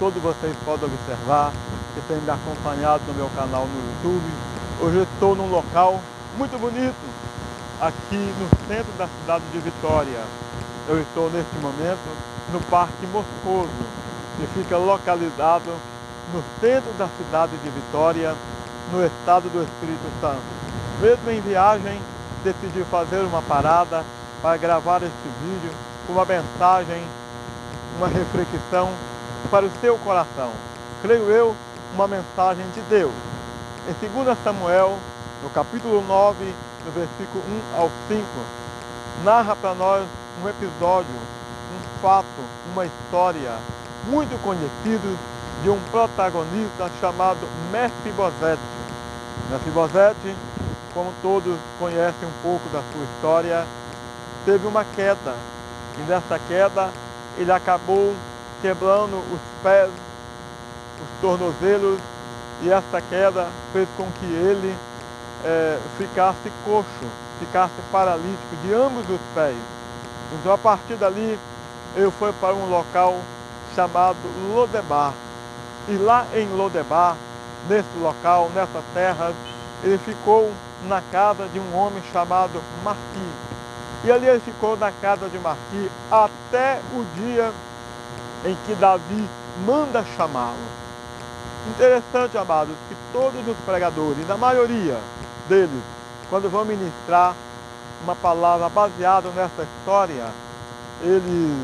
todos vocês podem observar, que têm me acompanhado no meu canal no YouTube. Hoje eu estou num local muito bonito, aqui no centro da cidade de Vitória. Eu estou neste momento no Parque Moscoso, que fica localizado no centro da cidade de Vitória, no estado do Espírito Santo. Mesmo em viagem, decidi fazer uma parada para gravar este vídeo com uma mensagem, uma reflexão para o seu coração. Creio eu, uma mensagem de Deus. Em 2 Samuel, no capítulo 9, no versículo 1 ao 5, narra para nós um episódio, um fato, uma história muito conhecido de um protagonista chamado Mefibosete. Mefibosete, como todos conhecem um pouco da sua história, teve uma queda, e nessa queda ele acabou quebrando os pés, os tornozelos, e essa queda fez com que ele ficasse coxo, ficasse paralítico de ambos os pés. Então, a partir dali, ele foi para um local chamado Lodebar. E lá em Lodebar, nesse local, nessa terra, ele ficou na casa de um homem chamado Marqui. E ali ele ficou na casa de Marqui até o dia em que Davi manda chamá-lo. Interessante, amados, que todos os pregadores, na maioria deles, quando vão ministrar uma palavra baseada nessa história, eles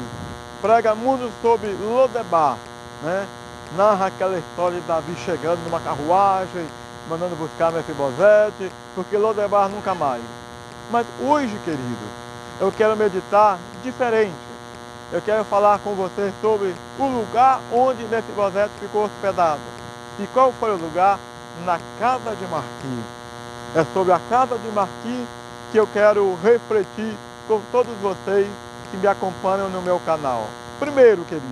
pregam muito sobre Lodebar, né? Narra aquela história de Davi chegando numa carruagem, mandando buscar Mefibosete, porque Lodebar nunca mais. Mas hoje, querido, eu quero meditar diferente. Eu quero falar com vocês sobre o lugar onde Mefibosete ficou hospedado. E qual foi o lugar? Na casa de Marqui. É sobre a casa de Marqui que eu quero refletir com todos vocês que me acompanham no meu canal. Primeiro, querido,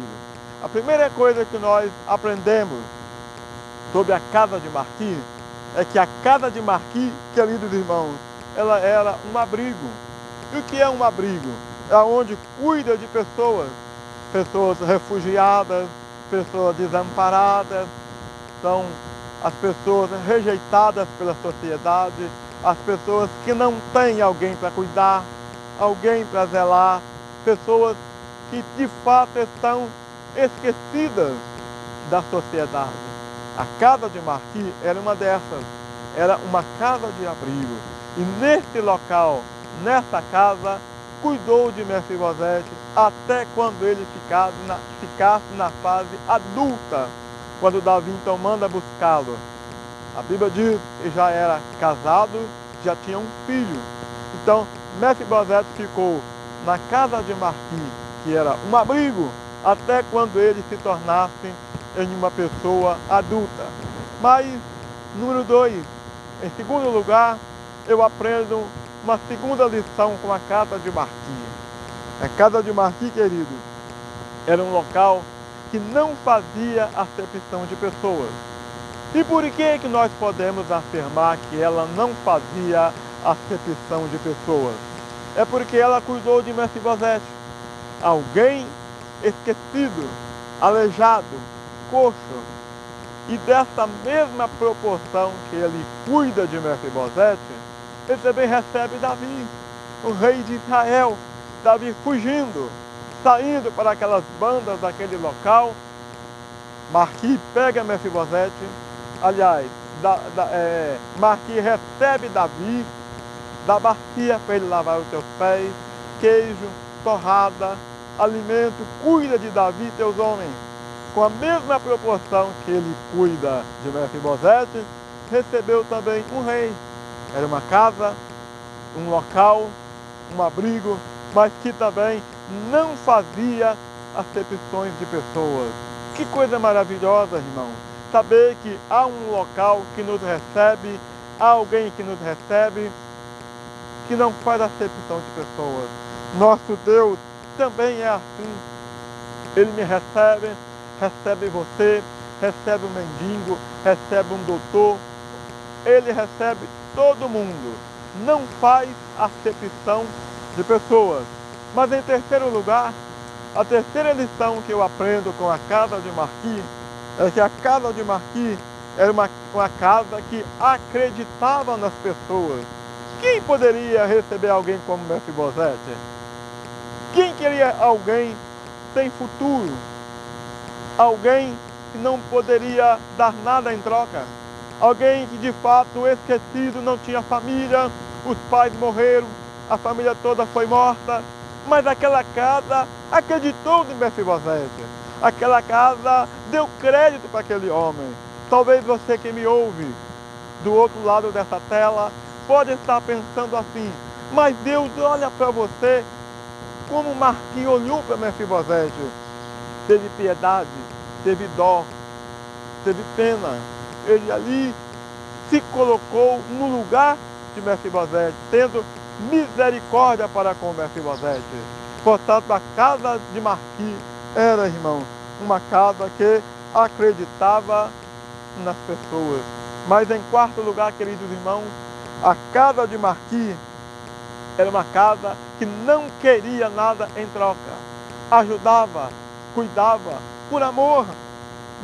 a primeira coisa que nós aprendemos sobre a casa de Marqui é que a casa de Marqui, queridos irmãos, ela era um abrigo. E o que é um abrigo? É onde cuida de pessoas, pessoas refugiadas, pessoas desamparadas, são as pessoas rejeitadas pela sociedade, as pessoas que não têm alguém para cuidar, alguém para zelar, pessoas que de fato estão esquecidas da sociedade. A casa de Marqui era uma dessas, era uma casa de abrigo. E nesse local, nessa casa, cuidou de Mefibosete até quando ele ficasse na fase adulta, quando Davi então manda buscá-lo. A Bíblia diz que já era casado, já tinha um filho. Então, Mefibosete ficou na casa de Marqui, que era um abrigo, até quando ele se tornasse em uma pessoa adulta. Mas, número 2, em segundo lugar, eu aprendo uma segunda lição com a casa de Marqui. A casa de Marqui, querido, era um local que não fazia acepção de pessoas. E por que nós podemos afirmar que ela não fazia acepção de pessoas? É porque ela cuidou de Mefibosete, alguém esquecido, aleijado, coxo. E dessa mesma proporção que ele cuida de Mefibosete, ele também recebe Davi, o rei de Israel. Davi fugindo, saindo para aquelas bandas daquele local. Marqui pega Mefibosete, aliás, Marqui recebe Davi, dá bacia para ele lavar os teus pés, queijo, torrada, alimento, cuida de Davi e teus homens. Com a mesma proporção que ele cuida de Mefibosete, recebeu também um rei. Era uma casa, um local, um abrigo, mas que também não fazia acepções de pessoas. Que coisa maravilhosa, irmão, saber que há um local que nos recebe, há alguém que nos recebe, que não faz acepção de pessoas. Nosso Deus também é assim. Ele me recebe, recebe você, recebe um mendigo, recebe um doutor. Ele recebe todo mundo. Não faz acepção de pessoas. Mas em terceiro lugar, A terceira lição que eu aprendo com a casa de Marquis é que a casa de Marquis era uma casa que acreditava nas pessoas. Quem poderia receber alguém como Mefibosete? Quem queria alguém sem futuro? Alguém que não poderia dar nada em troca? Alguém que de fato esquecido, não tinha família, os pais morreram, a família toda foi morta, mas aquela casa acreditou em Mefibosete. Aquela casa deu crédito para aquele homem. Talvez você que me ouve do outro lado dessa tela pode estar pensando assim, mas Deus olha para você como Marquis olhou para Mefibosete. Teve piedade, teve dó, teve pena. Ele ali se colocou no lugar de Mefibosete, tendo misericórdia para com Mefibosete. Portanto, a casa de Marquis era, irmão, uma casa que acreditava nas pessoas. Mas em quarto lugar, queridos irmãos, a casa de Marquis era uma casa que não queria nada em troca. Ajudava, cuidava, por amor.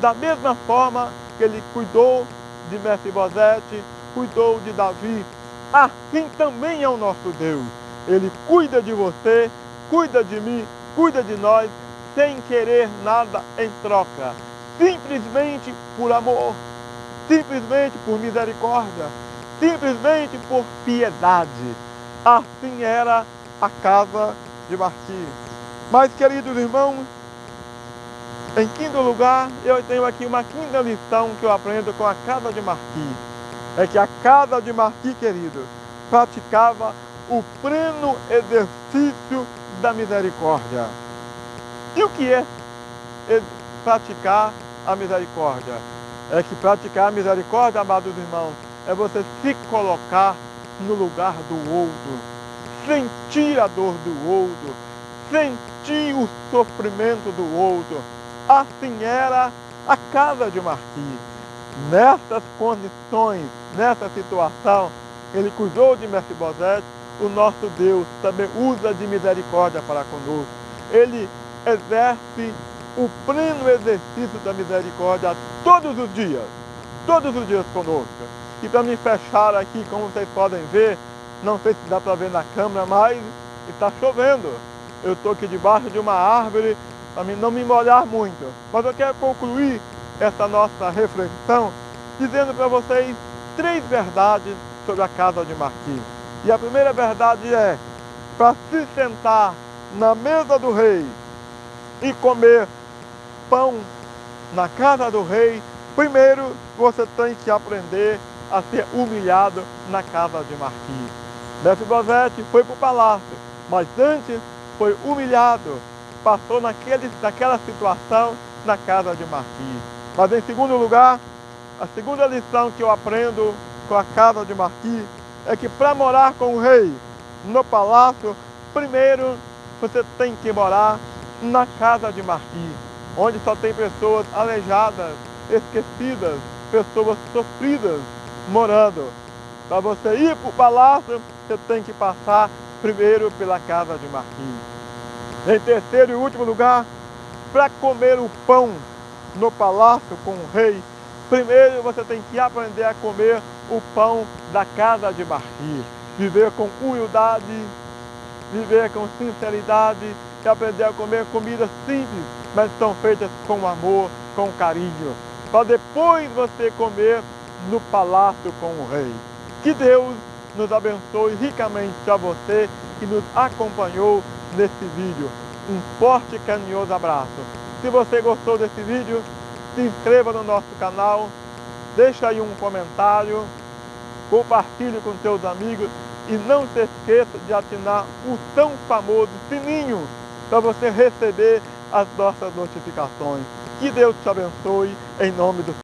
Da mesma forma que ele cuidou de Mefibosete, cuidou de Davi, assim também é o nosso Deus. Ele cuida de você, cuida de mim, cuida de nós, sem querer nada em troca. Simplesmente por amor, simplesmente por misericórdia, simplesmente por piedade. Assim era a casa de Marquis. Mas, queridos irmãos, em quinto lugar, eu tenho aqui uma quinta lição que eu aprendo com a casa de Marquis. É que a casa de Marquis, querido, praticava o pleno exercício da misericórdia. E o que é praticar a misericórdia? É que praticar a misericórdia, amados irmãos, é você se colocar no lugar do outro, sentir a dor do outro, sentir o sofrimento do outro. Assim era a casa de Marquis. Nessas condições, nessa situação, ele cuidou de Mefibosete. O nosso Deus também usa de misericórdia para conosco. Ele exerce o pleno exercício da misericórdia todos os dias conosco. E para me fechar aqui, como vocês podem ver, não sei se dá para ver na câmera, mas está chovendo. Eu estou aqui debaixo de uma árvore para não me molhar muito. Mas eu quero concluir essa nossa reflexão dizendo para vocês 3 verdades sobre a casa de Marquis. E a primeira verdade é, para se sentar na mesa do rei e comer pão na casa do rei, primeiro você tem que aprender a ser humilhado na casa de Marquis. Mefibosete foi para o palácio, mas antes foi humilhado, passou naquela situação na casa de Marquis. Mas em segundo lugar, a segunda lição que eu aprendo com a casa de Marquis é que para morar com o rei no palácio, primeiro você tem que morar na casa de Marquis, onde só tem pessoas aleijadas, esquecidas, pessoas sofridas morando. Para você ir para o palácio, você tem que passar primeiro pela casa de Marquis. Em terceiro e último lugar, para comer o pão no palácio com o rei, primeiro você tem que aprender a comer o pão da casa de Marquis. Viver com humildade, viver com sinceridade e aprender a comer comidas simples, mas são feitas com amor, com carinho, para depois você comer no palácio com o rei. Que Deus nos abençoe ricamente a você que nos acompanhou nesse vídeo. Um forte e carinhoso abraço. Se você gostou desse vídeo, se inscreva no nosso canal, deixa aí um comentário, compartilhe com seus amigos e não se esqueça de ativar o tão famoso sininho para você receber as nossas notificações. Que Deus te abençoe em nome do